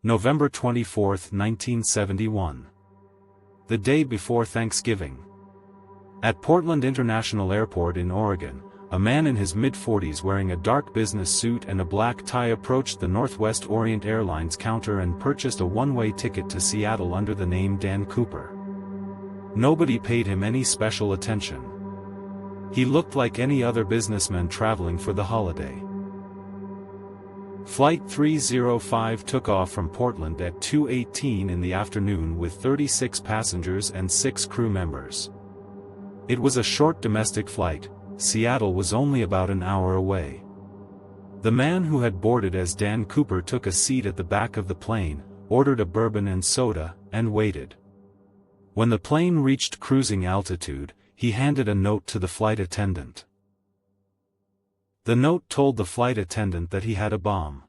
November 24, 1971. The day before Thanksgiving. At Portland International Airport in Oregon, a man in his mid-40s wearing a dark business suit and a black tie approached the Northwest Orient Airlines counter and purchased a one-way ticket to Seattle under the name Dan Cooper. Nobody paid him any special attention. He looked like any other businessman traveling for the holiday. Flight 305 took off from Portland at 2:18 in the afternoon with 36 passengers and 6 crew members. It was a short domestic flight. Seattle was only about an hour away. The man who had boarded as Dan Cooper took a seat at the back of the plane, ordered a bourbon and soda, and waited. When the plane reached cruising altitude, he handed a note to the flight attendant. The note told the flight attendant that he had a bomb.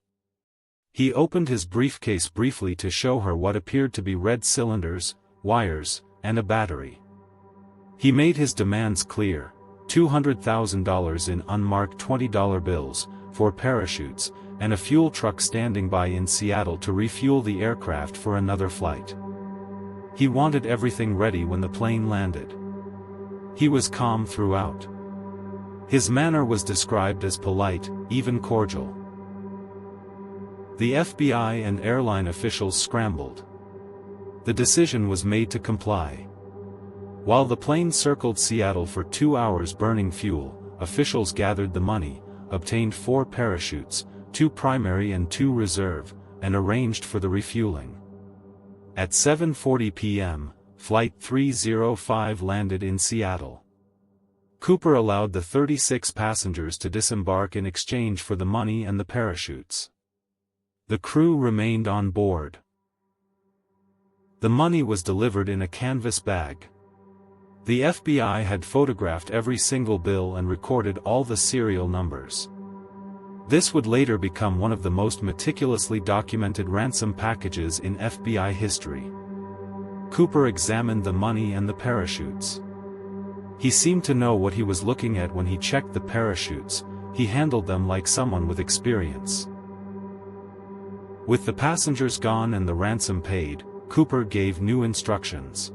He opened his briefcase briefly to show her what appeared to be red cylinders, wires, and a battery. He made his demands clear: $200,000 in unmarked $20 bills, 4 parachutes, and a fuel truck standing by in Seattle to refuel the aircraft for another flight. He wanted everything ready when the plane landed. He was calm throughout. His manner was described as polite, even cordial. The FBI and airline officials scrambled. The decision was made to comply. While the plane circled Seattle for 2 hours burning fuel, officials gathered the money, obtained 4 parachutes, 2 primary and 2 reserve, and arranged for the refueling. At 7:40 p.m., Flight 305 landed in Seattle. Cooper allowed the 36 passengers to disembark in exchange for the money and the parachutes. The crew remained on board. The money was delivered in a canvas bag. The FBI had photographed every single bill and recorded all the serial numbers. This would later become one of the most meticulously documented ransom packages in FBI history. Cooper examined the money and the parachutes. He seemed to know what he was looking at when he checked the parachutes. He handled them like someone with experience. With the passengers gone and the ransom paid, Cooper gave new instructions.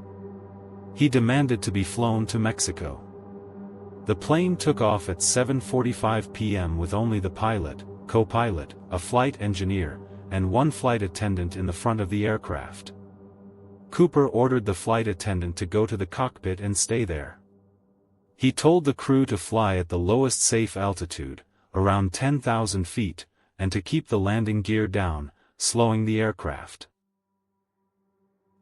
He demanded to be flown to Mexico. The plane took off at 7:45 p.m. with only the pilot, co-pilot, a flight engineer, and 1 flight attendant in the front of the aircraft. Cooper ordered the flight attendant to go to the cockpit and stay there. He told the crew to fly at the lowest safe altitude, around 10,000 feet, and to keep the landing gear down, slowing the aircraft.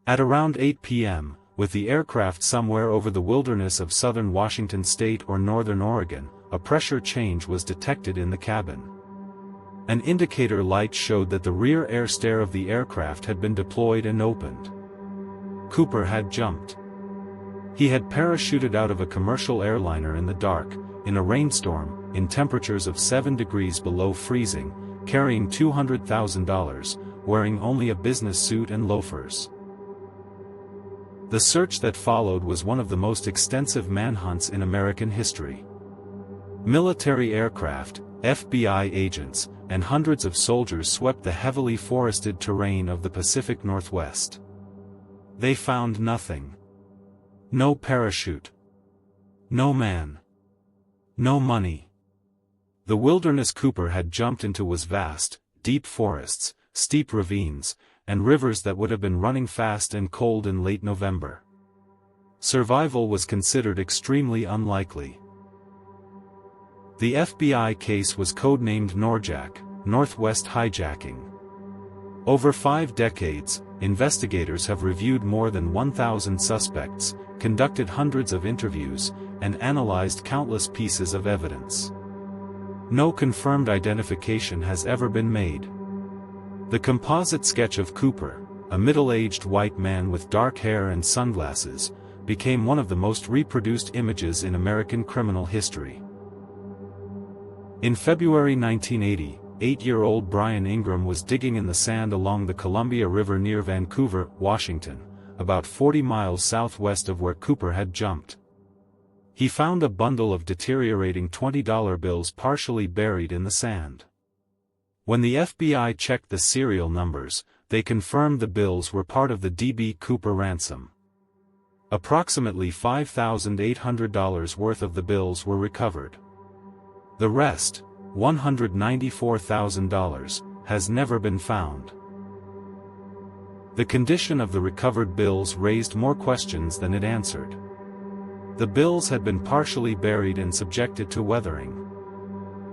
At around 8 p.m., with the aircraft somewhere over the wilderness of southern Washington state or northern Oregon, a pressure change was detected in the cabin. An indicator light showed that the rear air stair of the aircraft had been deployed and opened. Cooper had jumped. He had parachuted out of a commercial airliner in the dark, in a rainstorm, in temperatures of 7 degrees below freezing, carrying $200,000, wearing only a business suit and loafers. The search that followed was one of the most extensive manhunts in American history. Military aircraft, FBI agents, and hundreds of soldiers swept the heavily forested terrain of the Pacific Northwest. They found nothing. No parachute. No man. No money. The wilderness Cooper had jumped into was vast, deep forests, steep ravines, and rivers that would have been running fast and cold in late November. Survival was considered extremely unlikely. The FBI case was codenamed Norjack, Northwest Hijacking. Over 5 decades, investigators have reviewed more than 1,000 suspects, conducted hundreds of interviews, and analyzed countless pieces of evidence. No confirmed identification has ever been made. The composite sketch of Cooper, a middle-aged white man with dark hair and sunglasses, became one of the most reproduced images in American criminal history. In February 1980, 8-year-old Brian Ingram was digging in the sand along the Columbia River near Vancouver, Washington, about 40 miles southwest of where Cooper had jumped. He found a bundle of deteriorating $20 bills partially buried in the sand. When the FBI checked the serial numbers, they confirmed the bills were part of the D.B. Cooper ransom. Approximately $5,800 worth of the bills were recovered. The rest, $194,000, has never been found. The condition of the recovered bills raised more questions than it answered. The bills had been partially buried and subjected to weathering.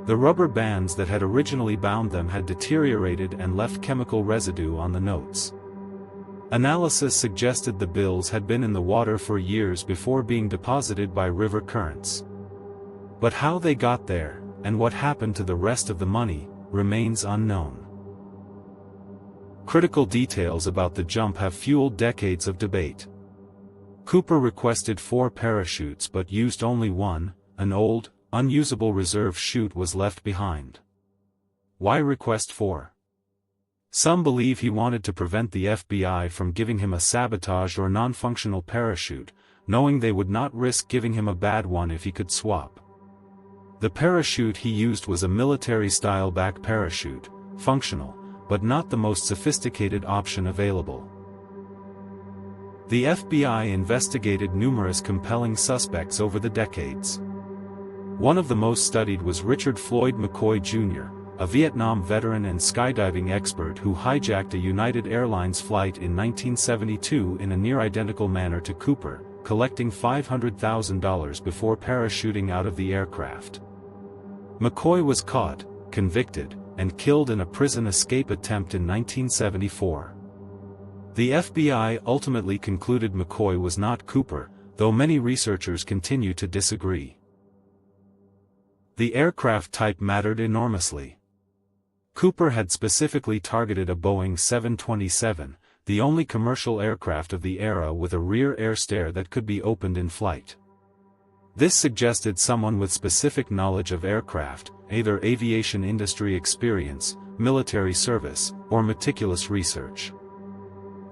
The rubber bands that had originally bound them had deteriorated and left chemical residue on the notes. Analysis suggested the bills had been in the water for years before being deposited by river currents. But how they got there, and what happened to the rest of the money, remains unknown. Critical details about the jump have fueled decades of debate. Cooper requested 4 parachutes but used only one. An old, unusable reserve chute was left behind. Why request 4? Some believe he wanted to prevent the FBI from giving him a sabotaged or non-functional parachute, knowing they would not risk giving him a bad one if he could swap. The parachute he used was a military-style back parachute, functional, but not the most sophisticated option available. The FBI investigated numerous compelling suspects over the decades. One of the most studied was Richard Floyd McCoy Jr., a Vietnam veteran and skydiving expert who hijacked a United Airlines flight in 1972 in a near-identical manner to Cooper, collecting $500,000 before parachuting out of the aircraft. McCoy was caught, convicted, and killed in a prison escape attempt in 1974. The FBI ultimately concluded McCoy was not Cooper, though many researchers continue to disagree. The aircraft type mattered enormously. Cooper had specifically targeted a Boeing 727, the only commercial aircraft of the era with a rear air stair that could be opened in flight. This suggested someone with specific knowledge of aircraft, either aviation industry experience, military service, or meticulous research.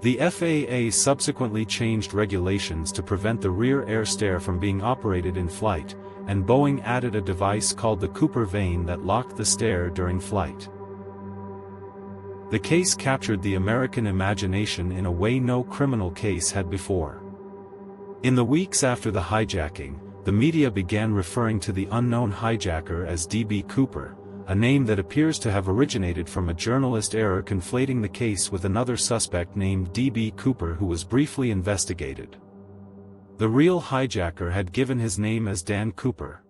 The FAA subsequently changed regulations to prevent the rear air stair from being operated in flight, and Boeing added a device called the Cooper vane that locked the stair during flight. The case captured the American imagination in a way no criminal case had before. In the weeks after the hijacking, the media began referring to the unknown hijacker as D.B. Cooper, a name that appears to have originated from a journalist error conflating the case with another suspect named D.B. Cooper who was briefly investigated. The real hijacker had given his name as Dan Cooper.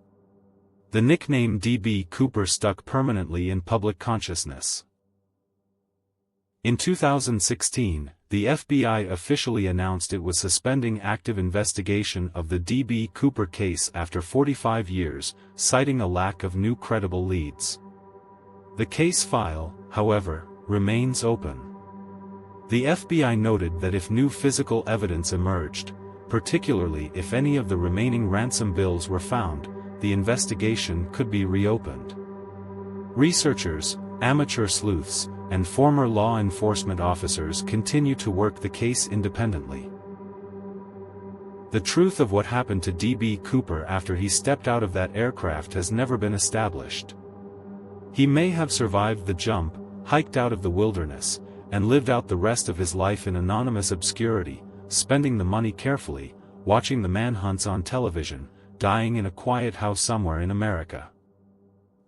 The nickname D.B. Cooper stuck permanently in public consciousness. In 2016, the FBI officially announced it was suspending active investigation of the D.B. Cooper case after 45 years, citing a lack of new credible leads. The case file, however, remains open. The FBI noted that if new physical evidence emerged, particularly if any of the remaining ransom bills were found, the investigation could be reopened. Researchers, amateur sleuths, and former law enforcement officers continue to work the case independently. The truth of what happened to D.B. Cooper after he stepped out of that aircraft has never been established. He may have survived the jump, hiked out of the wilderness, and lived out the rest of his life in anonymous obscurity, spending the money carefully, watching the manhunts on television, dying in a quiet house somewhere in America.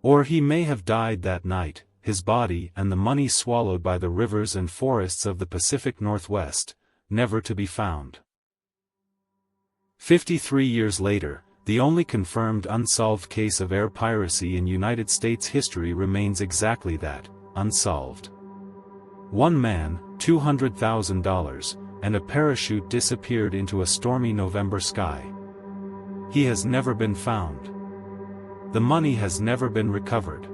Or he may have died that night, his body and the money swallowed by the rivers and forests of the Pacific Northwest, never to be found. 53 years later, the only confirmed unsolved case of air piracy in United States history remains exactly that, unsolved. One man, $200,000, and a parachute disappeared into a stormy November sky. He has never been found. The money has never been recovered.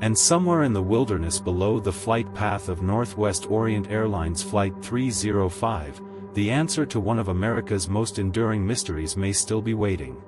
And somewhere in the wilderness below the flight path of Northwest Orient Airlines Flight 305, the answer to one of America's most enduring mysteries may still be waiting.